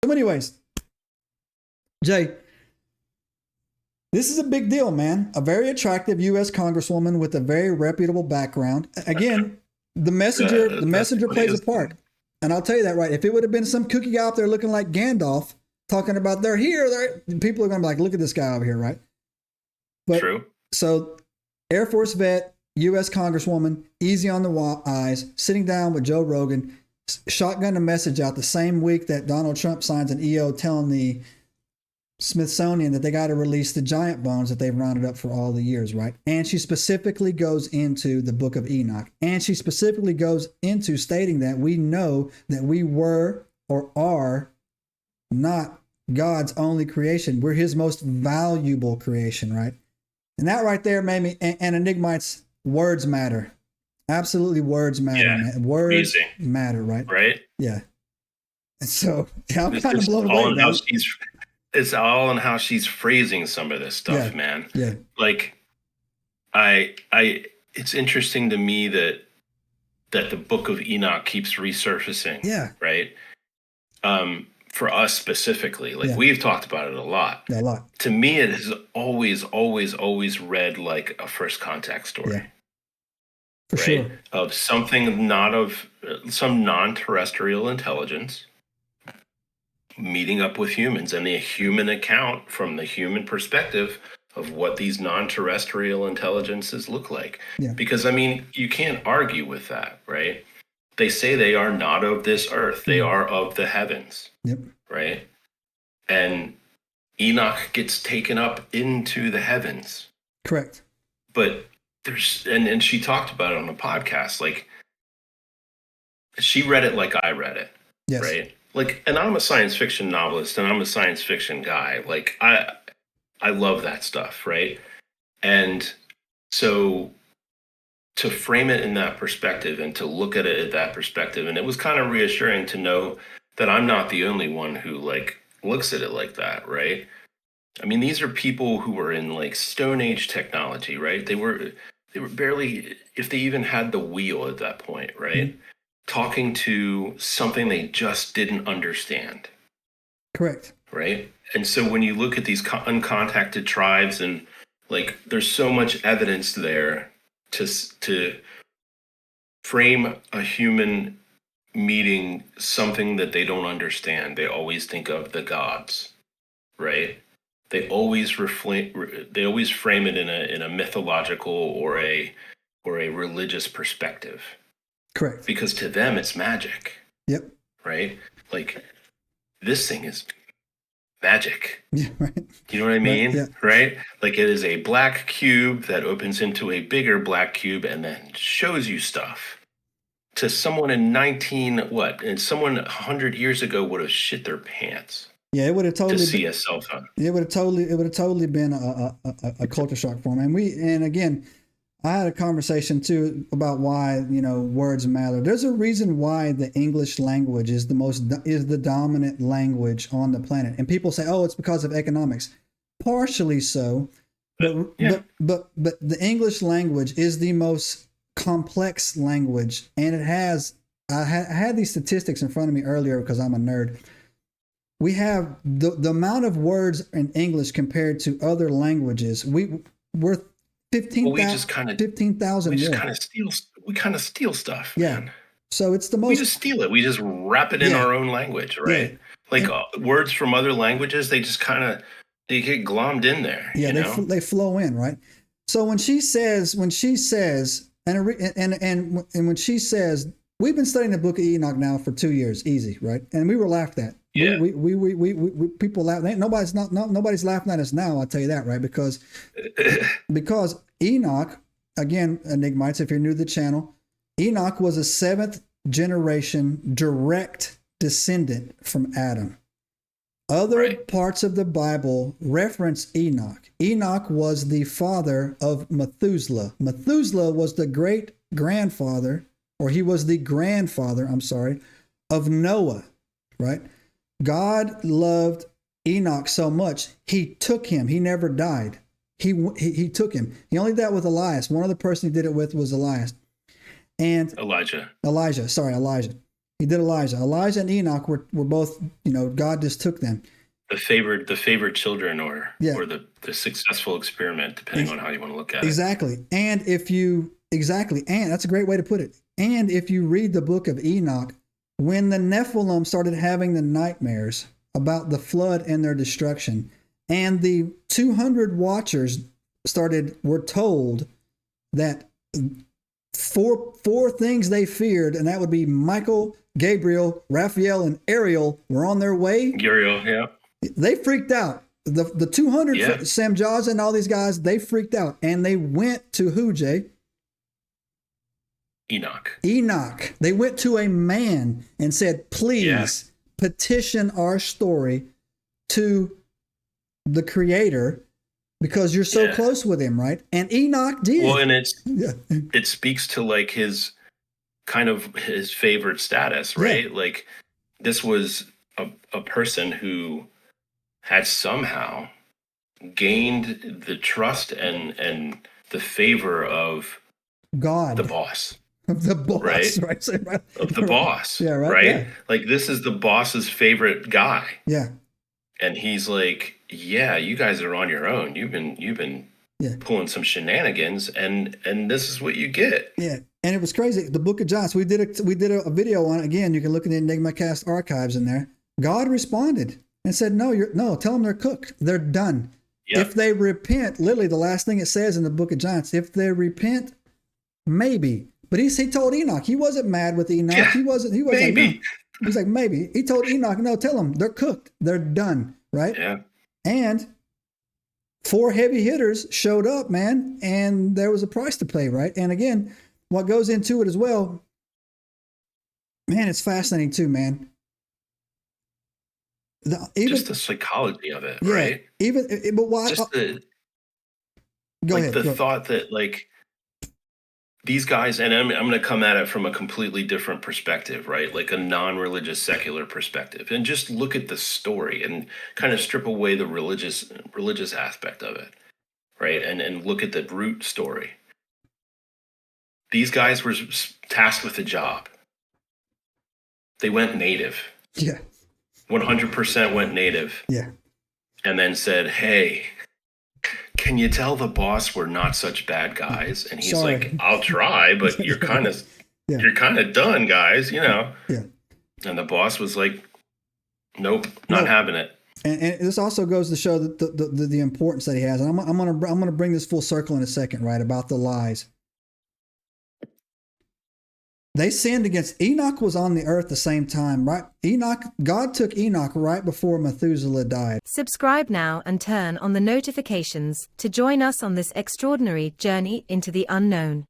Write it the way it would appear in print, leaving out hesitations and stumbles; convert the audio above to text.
So anyways, Jay, this is a big deal, man. A very attractive U.S. Congresswoman with a very reputable background. Again, the messenger plays a part. And I'll tell you that, right? If it would have been some cookie guy out there looking like Gandalf talking about they're here, people are going to be like, look at this guy over here, right? But, True. So Air Force vet, U.S. Congresswoman, easy on the eyes, sitting down with Joe Rogan, shotgun a message out the same week that Donald Trump signs an EO telling the Smithsonian that they got to release the giant bones that they've rounded up for all the years, right? And she specifically goes into the Book of Enoch. And she specifically goes into stating that we know that we were or are not God's only creation. We're his most valuable creation, right? And that right there made me, and Enigmites, words matter. Absolutely, words matter, man. Words matter, right? Right? Yeah. And so, yeah, I'm kind of blown away, man. It's all in how she's phrasing some of this stuff, man. Yeah. Like, it's interesting to me that the Book of Enoch keeps resurfacing. Yeah. Right. For us specifically, like we've talked about it a lot. Yeah, a lot. To me, it has always read like a first contact story. Yeah. For sure. Of something not of some non-terrestrial intelligence meeting up with humans, and the human account from the human perspective of what these non-terrestrial intelligences look like. Yeah. Because, I mean, you can't argue with that, right? They say they are not of this earth. They are of the heavens. Yep. Right? And Enoch gets taken up into the heavens. Correct. But there's, and she talked about it on the podcast, like, she read it like I read it. Yes. Right? Like, and I'm a science fiction novelist and I'm a science fiction guy. Like, I love that stuff, right? And so to frame it in that perspective and to look at it at that perspective, and it was kind of reassuring to know that I'm not the only one who like looks at it like that, right? I mean, these are people who were in like Stone Age technology, right? They were barely, if they even had the wheel at that point, right? Mm-hmm. Talking to something they just didn't understand. Correct. Right? And so when you look at these uncontacted tribes, and like there's so much evidence there to frame a human meeting something that they don't understand. They always think of the gods, right? They always frame it in a mythological or a religious perspective. Correct. Because to them it's magic. Yep. Right? Like, this thing is magic. Yeah, right. You know what I mean? Yeah. Right? Like, it is a black cube that opens into a bigger black cube and then shows you stuff. To someone and someone 100 years ago would have shit their pants. Yeah, it would have totally to see a cell phone. It would have totally been a culture shock for them. And again, I had a conversation too about why, words matter. There's a reason why the English language is the dominant language on the planet. And people say, "Oh, it's because of economics." Partially so, but the English language is the most complex language, and it has. I had these statistics in front of me earlier because I'm a nerd. We have the amount of words in English compared to other languages. We're 15,000. 15,000. We kind of steal stuff. Yeah. Man. So it's the most. We just steal it. We just wrap it in our own language, right? Yeah. Like words from other languages, they just they get glommed in there. Yeah, they flow in, right? So when she says, when she says, we've been studying the Book of Enoch now for 2 years, easy, right? And we were laughed at. Yeah. We people laugh. Nobody's laughing at us now. I'll tell you that, right? Because Enoch, again, Enigmites, if you're new to the channel, Enoch was a 7th generation direct descendant from Adam. Other parts of the Bible reference Enoch. Enoch was the father of Methuselah. Methuselah was the great grandfather, or he was the grandfather, of Noah, right? God loved Enoch so much, he took him. He never died. He took him. He only did that with Elias. One other person he did it with was Elias. And Elijah. He did Elijah. Elijah and Enoch were both, God just took them. The favored children, or Yeah. or the successful experiment, depending on how you want to look at it. Exactly. And and that's a great way to put it. And if you read the book of Enoch, when the Nephilim started having the nightmares about the flood and their destruction, and the 200 watchers were told that four things they feared, and that would be Michael, Gabriel, Raphael, and Ariel were on their way. Uriel, yeah. They freaked out. The 200 Sam Jaws and all these guys, they freaked out, and they went to who, Jay? Enoch. They went to a man and said, please petition our story to the Creator, because you're so close with him, right? And Enoch did. Well, and it speaks to like his kind of his favorite status, right? Yeah. Like this was a person who had somehow gained the trust and the favor of God, the boss. Of the boss, right? Of the boss, right? Yeah. Like this is the boss's favorite guy. Yeah. And he's like, yeah, you guys are on your own. You've been pulling some shenanigans, and this is what you get. Yeah. And it was crazy. The Book of John. So we did a video on it. Again, you can look in the EnigmaCast archives in there. God responded and said, no, tell them they're cooked. They're done. Yep. If they repent, literally the last thing it says in the Book of John, if they repent, maybe. But he told Enoch, he wasn't mad with Enoch. Yeah, he wasn't maybe. Like, no. He's like, maybe. He told Enoch, no, tell them they're cooked. They're done. Right? Yeah. And 4 heavy hitters showed up, man, and there was a price to pay, right? And again, what goes into it as well, man, it's fascinating too, man. Just the psychology of it, right? But why? Just go ahead. The thought that like these guys, and I'm going to come at it from a completely different perspective, right? Like a non-religious, secular perspective, and just look at the story and kind of strip away the religious aspect of it, right? And look at the root story. These guys were tasked with a job. They went native. Yeah. 100% went native. Yeah. And then said, hey, can you tell the boss we're not such bad guys? And he's like, I'll try, but you're kind of done, guys, Yeah. And the boss was like, nope, not having it. And this also goes to show that the importance that he has. And I'm gonna bring this full circle in a second, right? About the lies. They sinned against Enoch. Was on the earth the same time, right? God took Enoch right before Methuselah died. Subscribe now and turn on the notifications to join us on this extraordinary journey into the unknown.